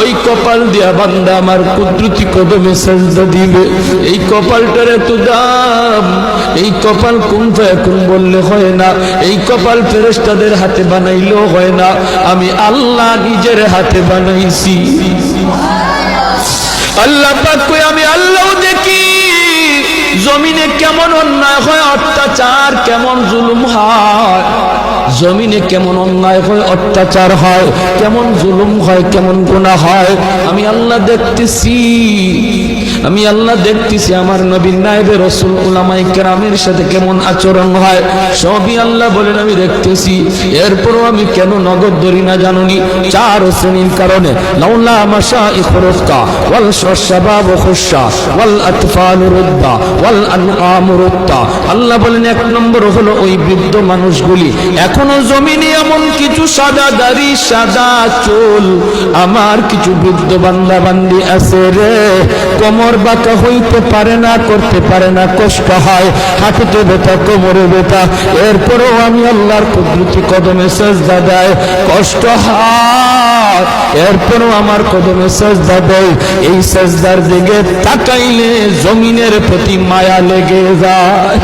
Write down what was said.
ওই কপাল দিয়া বান্দা আমার কুদরতি কদমে সাজদা দিবে। এই কপালটার এত দাম, এই কপাল কুন ফায়াকুন বললে হয় না, এই কপাল ফেরেশতাদের হাতে বানাইলেও হয় না, আমি আল্লাহ নিজের হাতে বানাইছি। আল্লাহ পাক কই আমি আল্লাহ দেখি জমিনে কেমন অন্যায় হয়, অত্যাচার কেমন জুলুম হয়, জমিনে কেমন অন্যায় হয়, অত্যাচার হয়, কেমন জুলুম হয়, কেমন গুনাহ হয়, আমি আল্লাহ দেখতেছি। আমি আল্লাহ দেখতেছি আমার নবীর নায়েবে রাসূল উলামায়ে কেরামের সাথে কেমন আচরণ হয়, সবই আল্লাহ বলেন আমি দেখতেছি। এরপরও আমি কেন নগদ ধরি না জানুনি? চার শ্রেণীর কারণে। লাউলা মাশাইখুর রুফকা ওয়াল শাবাব খুশা ওয়াল আতফাল রুদ্দা ওয়াল আনআম রুত্তা। আল্লাহ বলেন এক নম্বর হলো ওই বৃদ্ধ মানুষগুলি, এখনো জমিনে এমন কিছু সাদা দাড়ি সাদা চুল আমার কিছু বৃদ্ধ বান্দা বান্দি আছে রে, কোমর বাঁকা হইতে পারে না, করতে পারে না, কষ্ট হয়, হাঁটুতে ব্যথা, কোমরে ব্যথা, এরপরেও আমি আল্লাহর কুদরতি কদমে সাজদা দেয়, কষ্ট হয়, এরপরেও আমার কদমে সাজদা দেয়। এই সাজদার দিকে তাকাইলে জমিনের প্রতি মায়া লেগে যায়।